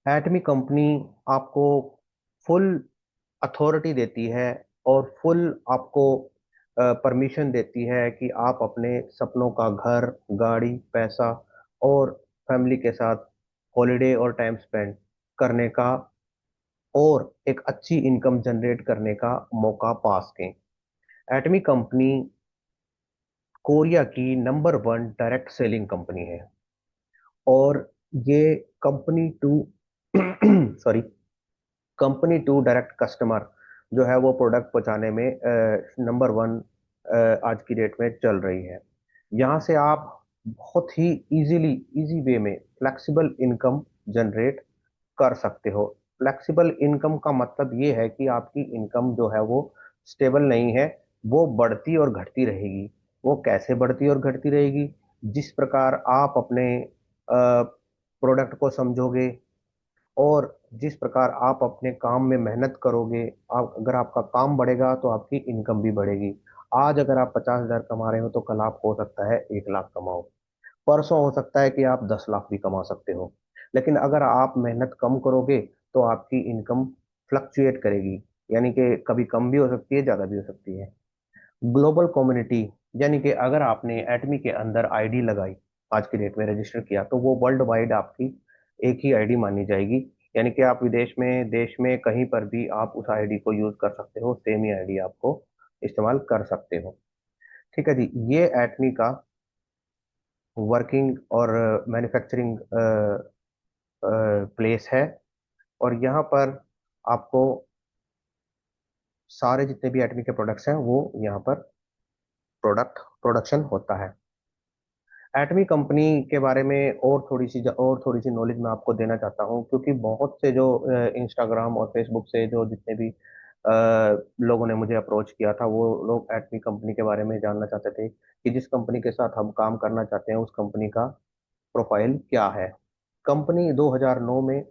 एटमी company आपको full authority देती है और फुल आपको परमिशन देती है कि आप अपने सपनों का घर, गाड़ी, पैसा और फैमिली के साथ हॉलिडे और टाइम स्पेंड करने का और एक अच्छी इनकम जनरेट करने का मौका पा सकें। एटमी कंपनी कोरिया की number one direct selling company है और ये company to sorry company to direct customer जो है वो प्रोडक्ट पहुंचाने में नंबर वन आज की डेट में चल रही है। यहाँ से आप बहुत ही इजीली इजी वे में फ्लेक्सिबल इनकम जनरेट कर सकते हो। फ्लेक्सिबल इनकम का मतलब ये है कि आपकी इनकम जो है वो स्टेबल नहीं है, वो बढ़ती और घटती रहेगी। वो कैसे बढ़ती और घटती रहेगी? जिस प्रकार आप अपने प्रोडक्ट को समझोगे और जिस प्रकार आप अपने काम में मेहनत करोगे, आप अगर आपका काम बढ़ेगा तो आपकी इनकम भी बढ़ेगी। आज अगर आप 50,000 कमा रहे हो तो कल आप हो सकता है 1 लाख कमाओ, परसों हो सकता है कि आप 10 लाख भी कमा सकते हो। लेकिन अगर आप मेहनत कम करोगे तो आपकी इनकम फ्लक्चुएट करेगी, यानी कि कभी कम भी हो सकती है, ज्यादा भी हो सकती है। ग्लोबल कम्युनिटी, यानी कि अगर आपने एटमी के अंदर आईडी लगाई, आज की डेट में रजिस्टर किया, तो वो वर्ल्ड वाइड आपकी एक ही आईडी मानी जाएगी। यानी कि आप विदेश में, देश में कहीं पर भी आप उस आईडी को यूज कर सकते हो, सेम ही आईडी आपको इस्तेमाल कर सकते हो। ठीक है जी, ये एटमी का वर्किंग और मैन्युफैक्चरिंग प्लेस है। और यहाँ पर आपको सारे जितने भी एटमी के प्रोडक्ट्स हैं वो यहाँ पर प्रोडक्शन होता है। एटमी कंपनी के बारे में और थोड़ी सी नॉलेज मैं आपको देना चाहता हूँ, क्योंकि बहुत से जो इंस्टाग्राम और फेसबुक से जो जितने भी लोगों ने मुझे अप्रोच किया था, वो लोग एटमी कंपनी के बारे में जानना चाहते थे कि जिस कंपनी के साथ हम काम करना चाहते हैं उस कंपनी का प्रोफाइल क्या है। कंपनी 2009 में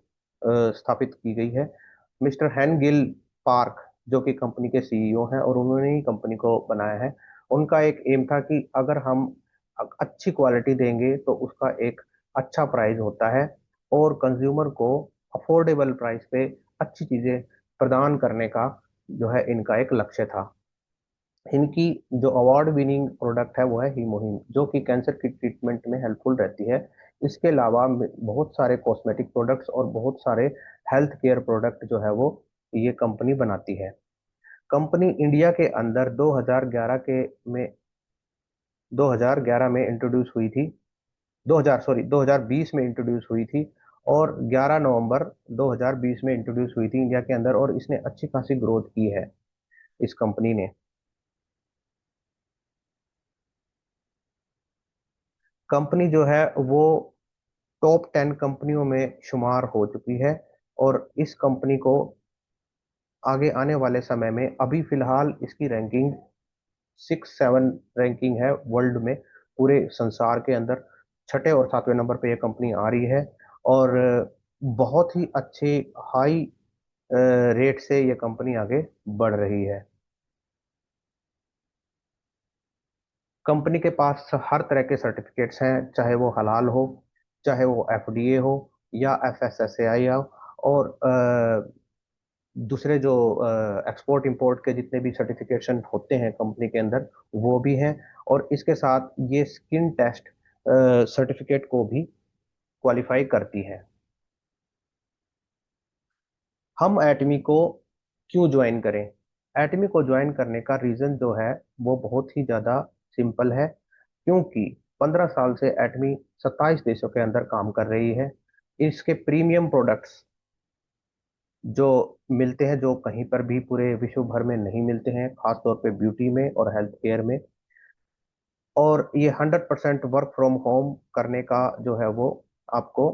स्थापित की गई है। मिस्टर हैन गिल पार्क जो कि कंपनी के सीईओ हैं और उन्होंने ही कंपनी को बनाया है। उनका एक एम था कि अगर हम अच्छी क्वालिटी देंगे तो उसका एक अच्छा प्राइस होता है और कंज्यूमर को अफोर्डेबल प्राइस पे अच्छी चीजें प्रदान करने का जो है इनका एक लक्ष्य था। इनकी जो अवार्ड विनिंग प्रोडक्ट है वो है हीमोहिम, जो कि कैंसर की ट्रीटमेंट में हेल्पफुल रहती है। इसके अलावा बहुत सारे कॉस्मेटिक प्रोडक्ट्स और बहुत सारे हेल्थ केयर प्रोडक्ट जो है वो ये कंपनी बनाती है। कंपनी इंडिया के अंदर 2011 में इंट्रोड्यूस हुई थी। 2020 में इंट्रोड्यूस हुई थी और 11 नवंबर 2020 में इंट्रोड्यूस हुई थी इंडिया के अंदर, और इसने अच्छी खासी ग्रोथ की है इस कंपनी ने। कंपनी जो है वो टॉप 10 कंपनियों में शुमार हो चुकी है और इस कंपनी को आगे आने वाले समय में, अभी फिलहाल इसकी रैंकिंग 6-7 रैंकिंग है वर्ल्ड में, पूरे संसार के अंदर 6 और 7वें नंबर पे ये कंपनी आ रही है। और बहुत ही अच्छे हाई रेट से ये कंपनी आगे बढ़ रही है। कंपनी के पास हर तरह के सर्टिफिकेट्स हैं, चाहे वो हलाल हो, चाहे वो एफडीए हो या एफएसएसएआई हो, और दूसरे जो एक्सपोर्ट इंपोर्ट के जितने भी सर्टिफिकेशन होते हैं कंपनी के अंदर वो भी हैं। और इसके साथ ये स्किन टेस्ट सर्टिफिकेट को भी क्वालिफाई करती है। हम एटमी को क्यों ज्वाइन करें? एटमी को ज्वाइन करने का रीजन जो है वो बहुत ही ज्यादा सिंपल है, क्योंकि 15 साल से एटमी 27 देशों के अंदर काम कर रही है। इसके प्रीमियम प्रोडक्ट्स जो मिलते हैं, जो कहीं पर भी पूरे विश्व भर में नहीं मिलते हैं, खासतौर पे ब्यूटी में और हेल्थ केयर में। और ये 100% वर्क फ्रॉम होम करने का जो है वो आपको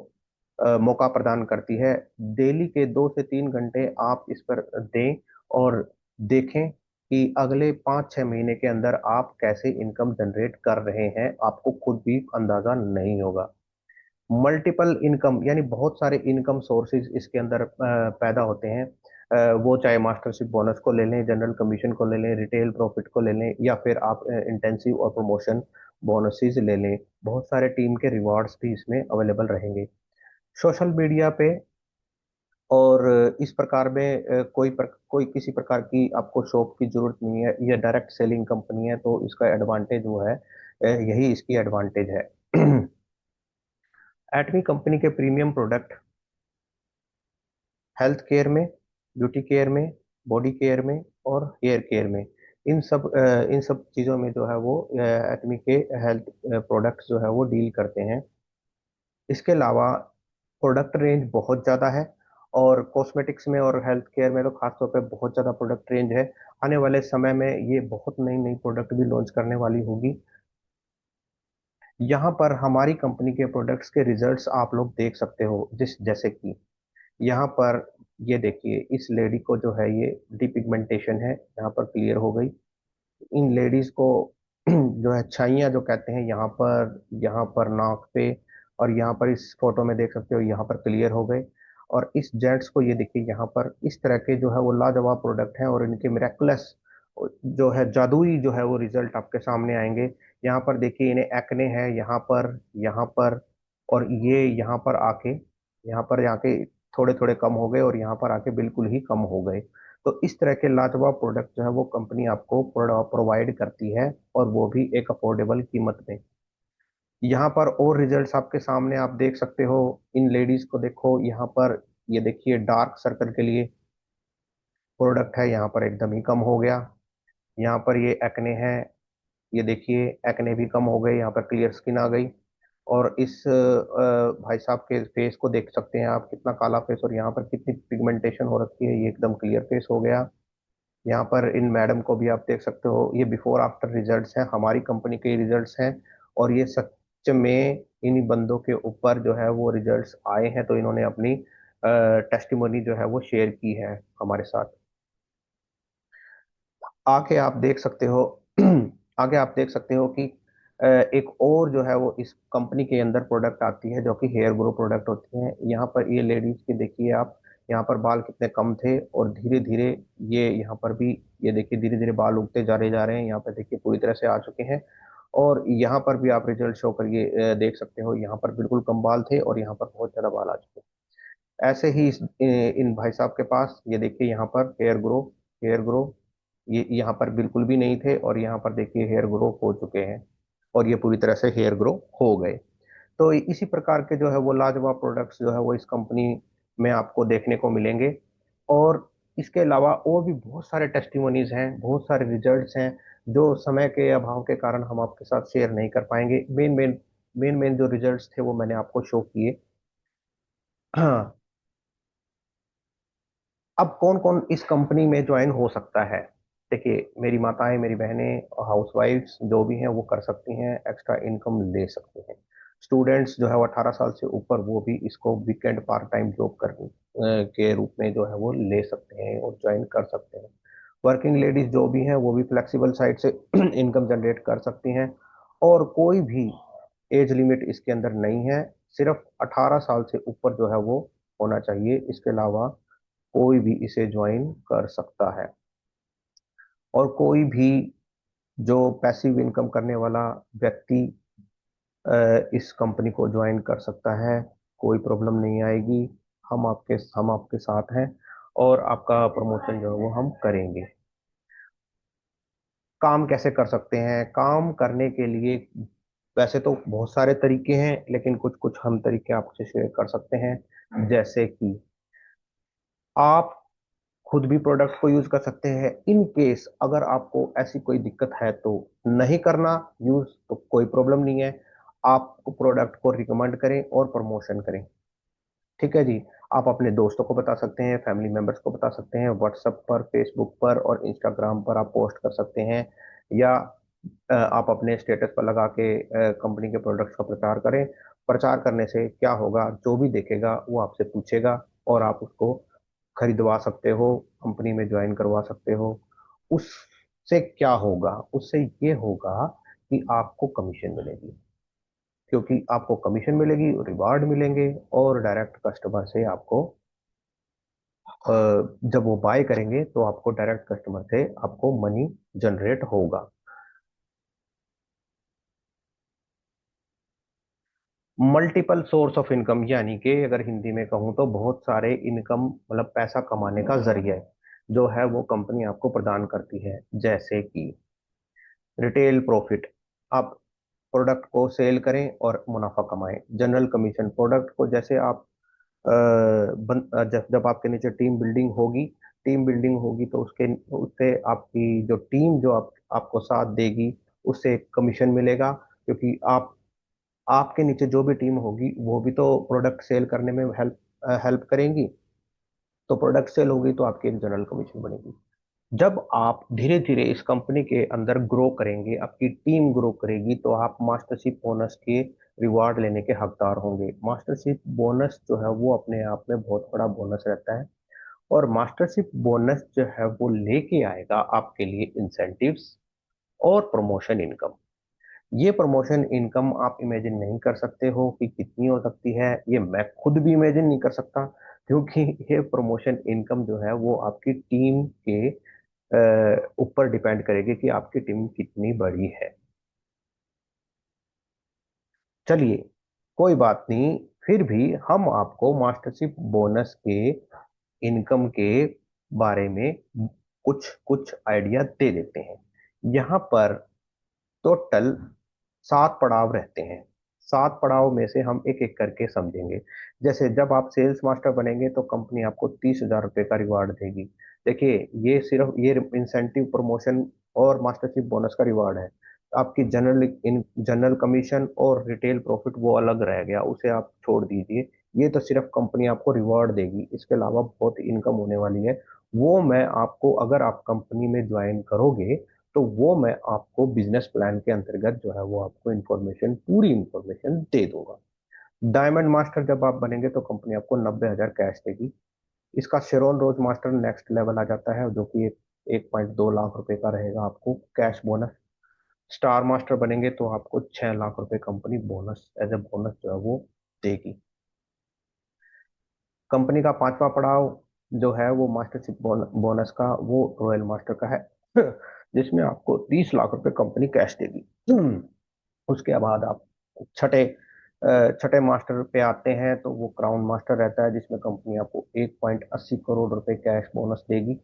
मौका प्रदान करती है। डेली के 2 से 3 घंटे आप इस पर दें और देखें कि अगले 5-6 महीने के अंदर आप कैसे इनकम जनरेट कर रहे हैं, आपको खुद भी अंदाजा नहीं होगा। मल्टीपल इनकम, यानी बहुत सारे इनकम सोर्सेज इसके अंदर पैदा होते हैं। वो चाहे मास्टरशिप बोनस को ले लें, जनरल कमीशन को ले लें, रिटेल प्रॉफिट को ले लें, या फिर आप इंटेंसिव और प्रमोशन बोनसेस ले लें। बहुत सारे टीम के रिवॉर्ड्स भी इसमें अवेलेबल रहेंगे। सोशल मीडिया पे और इस प्रकार में कोई किसी प्रकार की आपको शॉप की जरूरत नहीं है, ये डायरेक्ट सेलिंग कंपनी है, तो इसका एडवांटेज वो है, यही इसकी एडवांटेज है। एटमी कंपनी के प्रीमियम प्रोडक्ट हेल्थ केयर में, ब्यूटी केयर में, बॉडी केयर में और हेयर केयर में, इन सब चीज़ों में जो है वो एटमी के हेल्थ प्रोडक्ट्स जो है वो डील करते हैं। इसके अलावा प्रोडक्ट रेंज बहुत ज़्यादा है, और कॉस्मेटिक्स में और हेल्थ केयर में तो खासतौर पे बहुत ज़्यादा प्रोडक्ट रेंज है। आने वाले समय में ये बहुत नई नई प्रोडक्ट भी लॉन्च करने वाली होगी। यहाँ पर हमारी कंपनी के प्रोडक्ट्स के रिजल्ट्स आप लोग देख सकते हो, जैसे कि यहाँ पर ये देखिए, इस लेडी को जो है ये डिपिगमेंटेशन है, यहाँ पर क्लियर हो गई। इन लेडीज को जो है छाइयाँ जो कहते हैं, यहाँ पर नाक पे, और यहाँ पर इस फोटो में देख सकते हो यहाँ पर क्लियर हो गए। और इस जेंट्स को ये देखिए, यहाँ पर इस तरह के जो है वो लाजवाब प्रोडक्ट हैं, और इनके मिरेकुलस जो है जादुई जो है वो रिजल्ट आपके सामने आएंगे। यहाँ पर देखिए, इन्हें एक्ने है यहाँ पर, और ये यहाँ पर आके थोड़े थोड़े कम हो गए, और यहाँ पर आके बिल्कुल ही कम हो गए। तो इस तरह के लाजवाब प्रोडक्ट जो है वो कंपनी आपको प्रोवाइड करती है, और वो भी एक अफोर्डेबल कीमत में। यहाँ पर और रिजल्ट्स आपके सामने आप देख सकते हो। इन लेडीज को देखो यहाँ पर, ये देखिए डार्क सर्कल के लिए प्रोडक्ट है, यहाँ पर एकदम ही कम हो गया। यहाँ पर ये एक्ने है, ये देखिए एक्ने भी कम हो गए, यहाँ पर क्लियर स्किन आ गई। और इस भाई साहब के फेस को देख सकते हैं आप, कितना काला फेस, और यहाँ पर कितनी पिगमेंटेशन हो रखी है, ये एकदम क्लियर फेस हो गया। यहाँ पर इन मैडम को भी आप देख सकते हो, ये बिफोर आफ्टर रिजल्ट्स हैं, हमारी कंपनी के रिजल्ट्स हैं। और ये सच में इन्हीं बंदों के ऊपर जो है वो रिजल्ट्स आए हैं, तो इन्होंने अपनी टेस्टिमोनी जो है वो शेयर की है हमारे साथ। आगे आप देख सकते हो आगे आप देख सकते हो कि एक और जो है वो इस कंपनी के अंदर प्रोडक्ट आती है, जो कि हेयर ग्रो प्रोडक्ट होती है। यहाँ पर ये लेडीज की देखिए आप, यहाँ पर बाल कितने कम थे, और धीरे धीरे ये यहाँ पर भी, ये देखिए धीरे धीरे बाल उगते जा रहे हैं, यहाँ पर देखिए पूरी तरह से आ चुके हैं। और यहाँ पर भी आप रिजल्ट शो करके देख सकते हो, यहाँ पर बिल्कुल कम बाल थे, और यहाँ पर बहुत ज्यादा बाल आ चुके हैं। ऐसे ही इन भाई साहब के पास ये देखिए, यहाँ पर हेयर ग्रो ये यहाँ पर बिल्कुल भी नहीं थे, और यहाँ पर देखिए हेयर ग्रो हो चुके हैं, और ये पूरी तरह से हेयर ग्रो हो गए। तो इसी प्रकार के जो है वो लाजवाब प्रोडक्ट्स जो है वो इस कंपनी में आपको देखने को मिलेंगे। और इसके अलावा और भी बहुत सारे टेस्टिमोनीज हैं, बहुत सारे रिजल्ट्स हैं, जो समय के अभाव के कारण हम आपके साथ शेयर नहीं कर पाएंगे। मेन मेन जो रिजल्ट्स थे वो मैंने आपको शो किए। हाँ, अब कौन कौन इस कंपनी में ज्वाइन हो सकता है? देखिए, मेरी माताएं, मेरी बहनें, हाउसवाइफ्स जो भी हैं वो कर सकती हैं, एक्स्ट्रा इनकम ले सकते हैं। स्टूडेंट्स जो है वो 18 साल से ऊपर, वो भी इसको वीकेंड पार्ट टाइम जॉब के रूप में जो है वो ले सकते हैं और ज्वाइन कर सकते हैं। वर्किंग लेडीज जो भी हैं वो भी फ्लेक्सिबल साइड से इनकम जनरेट कर सकती हैं, और कोई भी एज लिमिट इसके अंदर नहीं है। सिर्फ 18 साल से ऊपर जो है वो होना चाहिए, इसके अलावा कोई भी इसे ज्वाइन कर सकता है। और कोई भी जो पैसिव इनकम करने वाला व्यक्ति इस कंपनी को ज्वाइन कर सकता है, कोई प्रॉब्लम नहीं आएगी। हम आपके साथ हैं, और आपका प्रमोशन जो है वो हम करेंगे। काम कैसे कर सकते हैं? काम करने के लिए वैसे तो बहुत सारे तरीके हैं, लेकिन कुछ कुछ हम तरीके आपसे शेयर कर सकते हैं। जैसे कि आप खुद भी प्रोडक्ट को यूज कर सकते हैं। इन केस अगर आपको ऐसी कोई दिक्कत है तो नहीं करना यूज, तो कोई प्रॉब्लम नहीं है। आप प्रोडक्ट को रिकमेंड करें और प्रमोशन करें। ठीक है जी। आप अपने दोस्तों को बता सकते हैं, फैमिली मेंबर्स को बता सकते हैं, व्हाट्सएप पर, फेसबुक पर और इंस्टाग्राम पर आप पोस्ट कर सकते हैं, या आप अपने स्टेटस पर लगा के कंपनी के प्रोडक्ट्स का प्रचार करें। प्रचार करने से क्या होगा, जो भी देखेगा वो आपसे पूछेगा, और आप उसको खरीदवा सकते हो, कंपनी में ज्वाइन करवा सकते हो। उससे क्या होगा? उससे ये होगा कि आपको कमीशन मिलेगी, क्योंकि आपको कमीशन मिलेगी, रिवार्ड मिलेंगे, और डायरेक्ट कस्टमर से आपको जब वो बाय करेंगे तो आपको डायरेक्ट कस्टमर से आपको मनी जनरेट होगा। मल्टीपल सोर्स ऑफ इनकम, यानी कि अगर हिंदी में कहूँ तो बहुत सारे इनकम, मतलब पैसा कमाने का जरिया जो है वो कंपनी आपको प्रदान करती है। जैसे कि रिटेल प्रॉफिट, आप प्रोडक्ट को सेल करें और मुनाफा कमाएं। जनरल कमीशन, प्रोडक्ट को जैसे आप जब जब आपके नीचे टीम बिल्डिंग होगी तो उसके उससे आपकी जो टीम जो आपको साथ देगी उससे कमीशन मिलेगा, क्योंकि आपके नीचे जो भी टीम होगी वो भी तो प्रोडक्ट सेल करने में हेल्प हेल्प करेंगी। तो प्रोडक्ट सेल होगी तो आपकी एक जनरल कमीशन बनेगी। जब आप धीरे धीरे इस कंपनी के अंदर ग्रो करेंगे, आपकी टीम ग्रो करेगी, तो आप मास्टरशिप बोनस के रिवार्ड लेने के हकदार होंगे। मास्टरशिप बोनस जो है वो अपने आप में बहुत बड़ा बोनस रहता है, और मास्टरशिप बोनस जो है वो लेके आएगा आपके लिए इंसेंटिव्स और प्रमोशन इनकम। ये प्रमोशन इनकम आप इमेजिन नहीं कर सकते हो कि कितनी हो सकती है, ये मैं खुद भी इमेजिन नहीं कर सकता, क्योंकि ये प्रमोशन इनकम जो है वो आपकी टीम के ऊपर डिपेंड करेगी कि आपकी टीम कितनी बड़ी है। चलिए, कोई बात नहीं, फिर भी हम आपको मास्टरशिप बोनस के इनकम के बारे में कुछ कुछ आइडिया दे देते हैं। यहाँ पर टोटल 7 पड़ाव रहते हैं। 7 पड़ाव में से हम एक एक करके समझेंगे। जैसे जब आप सेल्स मास्टर बनेंगे तो कंपनी आपको 30,000 रुपये का रिवार्ड देगी। देखिए, ये सिर्फ ये इंसेंटिव, प्रमोशन और मास्टरशिप बोनस का रिवार्ड है। आपकी जनरल कमीशन और रिटेल प्रॉफिट वो अलग रह गया, उसे आप छोड़ दीजिए। ये तो सिर्फ कंपनी आपको रिवार्ड देगी, इसके अलावा बहुत इनकम होने वाली है। वो मैं आपको, अगर आप कंपनी में ज्वाइन करोगे तो वो मैं आपको बिजनेस प्लान के अंतर्गत जो है वो आपको इन्फॉर्मेशन, पूरी इन्फॉर्मेशन दे दूंगा। डायमंड मास्टर जब आप बनेंगे तो कंपनी आपको 90,000 कैश देगी। इसका शेरोन रोज मास्टर नेक्स्ट लेवल आ जाता है, जो कि 1.2 लाख रुपए का रहेगा आपको कैश बोनस। स्टार मास्टर बनेंगे तो आपको 6 लाख रुपए company bonus, as a bonus जो है वो देगी। कंपनी का 5वां पड़ाव जो है वो मास्टरशिप बोनस का, वो रॉयल मास्टर का है, जिसमें आपको 30 लाख रुपए कंपनी कैश देगी। उसके बाद आप छठे छठे मास्टर पे आते हैं, तो वो क्राउन मास्टर रहता है, जिसमें कंपनी आपको 1.80 करोड़ रुपए कैश बोनस देगी।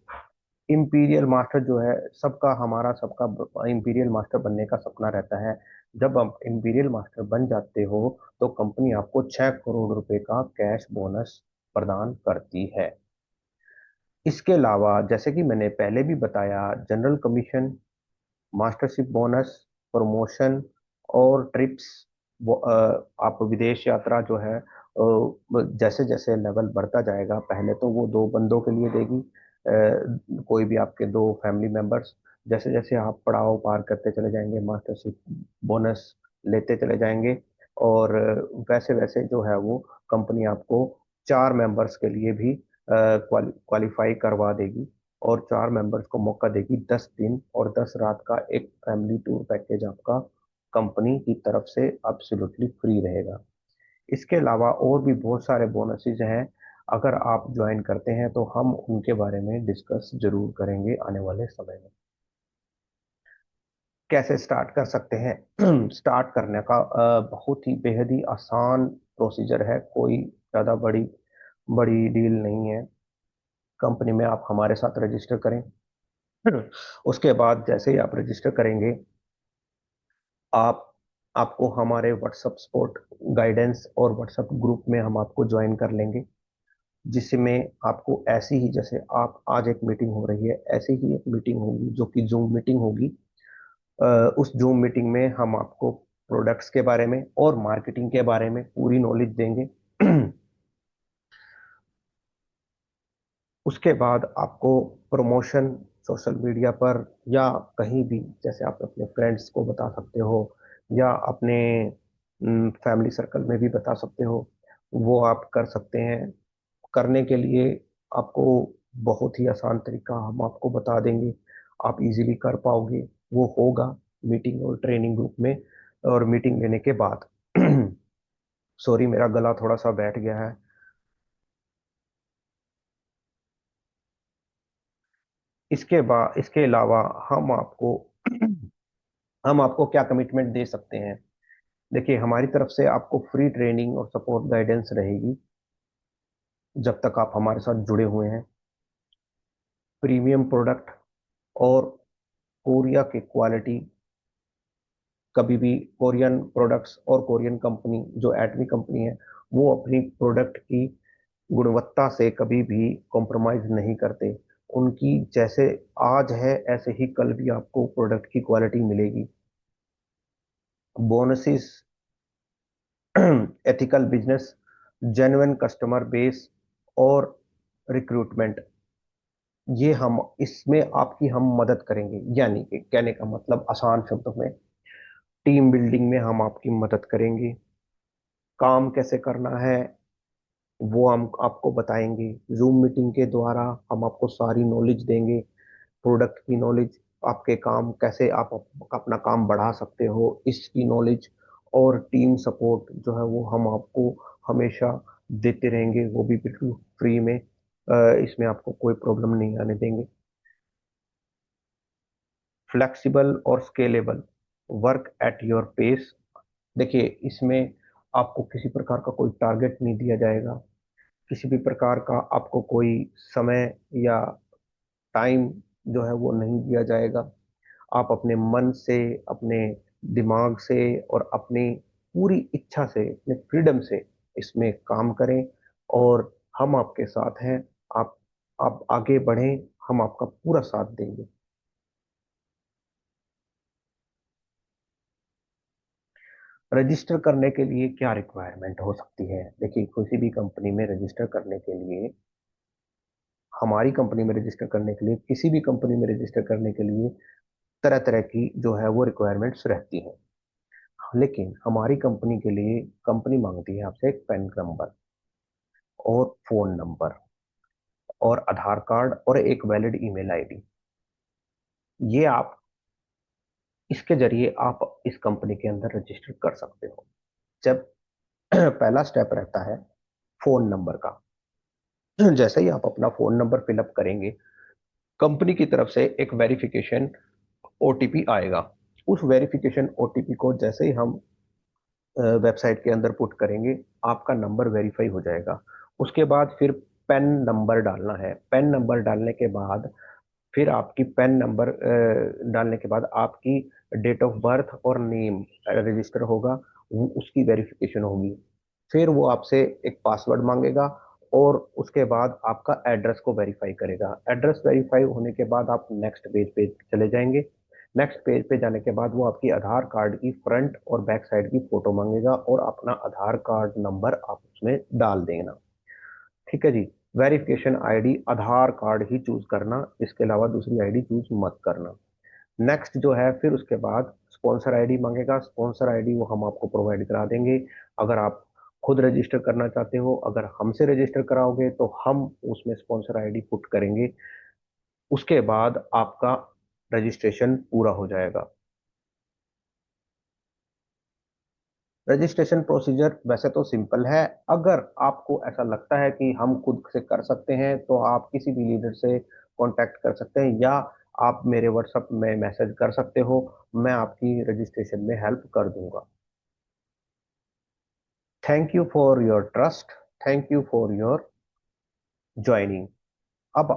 इंपीरियल मास्टर जो है, सबका हमारा सबका इंपीरियल मास्टर बनने का सपना रहता है। जब आप इंपीरियल मास्टर बन जाते हो तो कंपनी आपको 6 करोड़ रुपए का कैश बोनस प्रदान करती है। इसके अलावा जैसे कि मैंने पहले भी बताया, general commission, mastership bonus, promotion और ट्रिप्स, वो आप विदेश यात्रा जो है, जैसे जैसे लेवल बढ़ता जाएगा, पहले तो वो 2 बंदों के लिए देगी, कोई भी आपके 2 फैमिली मेंबर्स। जैसे जैसे आप पड़ाव पार करते चले जाएंगे, मास्टरशिप बोनस लेते चले जाएंगे, और वैसे वैसे जो है वो कंपनी आपको 4 मेंबर्स के लिए भी क्वालिफाई करवा देगी, और 4 मेंबर्स को मौका देगी 10 दिन और 10 रात का एक फैमिली टूर पैकेज आपका कंपनी की तरफ से एब्सोल्युटली फ्री रहेगा। इसके अलावा और भी बहुत सारे बोनसेस हैं, अगर आप ज्वाइन करते हैं तो हम उनके बारे में डिस्कस जरूर करेंगे आने वाले समय में। कैसे स्टार्ट कर सकते हैं? स्टार्ट करने का बहुत ही बेहद ही आसान प्रोसीजर है, कोई ज़्यादा बड़ी बड़ी डील नहीं है। कंपनी में आप हमारे साथ रजिस्टर करें। उसके बाद जैसे ही आप रजिस्टर करेंगे, आप आपको हमारे व्हाट्सएप सपोर्ट, गाइडेंस और व्हाट्सएप ग्रुप में हम आपको ज्वाइन कर लेंगे, जिसमें आपको ऐसी ही, जैसे आप आज एक मीटिंग हो रही है, ऐसी ही एक मीटिंग होगी जो कि जूम मीटिंग होगी। उस जूम मीटिंग में हम आपको प्रोडक्ट्स के बारे में और मार्केटिंग के बारे में पूरी नॉलेज देंगे। उसके बाद आपको प्रमोशन सोशल मीडिया पर या कहीं भी, जैसे आप अपने फ्रेंड्स को बता सकते हो या अपने फैमिली सर्कल में भी बता सकते हो, वो आप कर सकते हैं। करने के लिए आपको बहुत ही आसान तरीका हम आपको बता देंगे, आप इजीली कर पाओगे। वो होगा मीटिंग और ट्रेनिंग ग्रुप में, और मीटिंग लेने के बाद। सॉरी, मेरा गला थोड़ा सा बैठ गया है। इसके अलावा हम आपको हम आपको क्या कमिटमेंट दे सकते हैं? देखिए, हमारी तरफ से आपको फ्री ट्रेनिंग और सपोर्ट गाइडेंस रहेगी जब तक आप हमारे साथ जुड़े हुए हैं। प्रीमियम प्रोडक्ट और कोरिया की क्वालिटी, कभी भी कोरियन प्रोडक्ट्स और कोरियन कंपनी जो एटमी कंपनी है, वो अपनी प्रोडक्ट की गुणवत्ता से कभी भी कॉम्प्रोमाइज नहीं करते। उनकी जैसे आज है ऐसे ही कल भी आपको प्रोडक्ट की क्वालिटी मिलेगी। Bonuses, ethical business, genuine customer base और रिक्रूटमेंट, ये हम इसमें आपकी हम मदद करेंगे। यानी कि कहने का मतलब आसान शब्दों में, टीम बिल्डिंग में हम आपकी मदद करेंगे। काम कैसे करना है वो हम आपको बताएंगे। जूम मीटिंग के द्वारा हम आपको सारी नॉलेज देंगे, प्रोडक्ट की नॉलेज, आपके काम कैसे आप अपना काम बढ़ा सकते हो इसकी नॉलेज, और टीम सपोर्ट जो है वो हम आपको हमेशा देते रहेंगे, वो भी बिल्कुल फ्री में। इसमें आपको कोई प्रॉब्लम नहीं आने देंगे। फ्लेक्सिबल और scalable, work at your pace. देखिए, इसमें आपको किसी प्रकार का कोई टारगेट नहीं दिया जाएगा, किसी भी प्रकार का आपको कोई समय या टाइम जो है वो नहीं दिया जाएगा। आप अपने मन से, अपने दिमाग से और अपनी पूरी इच्छा से, अपने फ्रीडम से इसमें काम करें, और हम आपके साथ हैं। आप आप आगे बढ़ें, हम आपका पूरा साथ देंगे। रजिस्टर करने के लिए क्या रिक्वायरमेंट हो सकती है? देखिए, किसी भी कंपनी में रजिस्टर करने के लिए, हमारी कंपनी में रजिस्टर करने के लिए, किसी भी कंपनी में रजिस्टर करने के लिए तरह तरह की जो है वो रिक्वायरमेंट्स रहती हैं। लेकिन हमारी कंपनी के लिए कंपनी मांगती है आपसे एक पैन नंबर और फोन नंबर और आधार कार्ड और एक वैलिड ईमेल आईडी। ये आप, इसके जरिए आप इस कंपनी के अंदर रजिस्टर कर सकते हो। जब पहला स्टेप रहता है फोन नंबर का। जैसे ही आप अपना फोन नंबर फिलअप करेंगे, कंपनी की तरफ से एक वेरिफिकेशन ओटीपी आएगा। उस वेरिफिकेशन ओटीपी को जैसे ही हम वेबसाइट के अंदर पुट करेंगे, आपका नंबर वेरीफाई हो जाएगा। उसके बाद फिर पेन नंबर डालना है। पेन नंबर डालने के बाद फिर आपकी पेन नंबर डालने के बाद आपकी डेट ऑफ बर्थ और नेम रजिस्टर होगा, उसकी वेरिफिकेशन होगी। फिर वो आपसे एक पासवर्ड मांगेगा और उसके बाद आपका एड्रेस को वेरीफाई करेगा। एड्रेस वेरीफाई होने के बाद आप नेक्स्ट पेज पे चले जाएंगे। नेक्स्ट पेज पे जाने के बाद वो आपकी आधार कार्ड की फ्रंट और बैक साइड की फोटो मांगेगा और अपना आधार कार्ड नंबर आप उसमें डाल देना। ठीक है जी। वेरिफिकेशन आईडी आधार कार्ड ही चूज करना, इसके अलावा दूसरी आईडी चूज मत करना। नेक्स्ट जो है, फिर उसके बाद स्पॉन्सर आईडी मांगेगा। स्पॉन्सर आईडी वो हम आपको प्रोवाइड करा देंगे। अगर आप खुद रजिस्टर करना चाहते हो, अगर हमसे रजिस्टर कराओगे तो हम उसमें स्पॉन्सर आईडी पुट करेंगे। उसके बाद आपका रजिस्ट्रेशन पूरा हो जाएगा। रजिस्ट्रेशन प्रोसीजर वैसे तो सिंपल है। अगर आपको ऐसा लगता है कि हम खुद से कर सकते हैं तो आप किसी भी लीडर से कांटेक्ट कर सकते हैं, या आप मेरे व्हाट्सएप में मैसेज कर सकते हो। मैं आपकी रजिस्ट्रेशन में हेल्प कर दूंगा। Thank you for your trust. Thank you for your joining. अब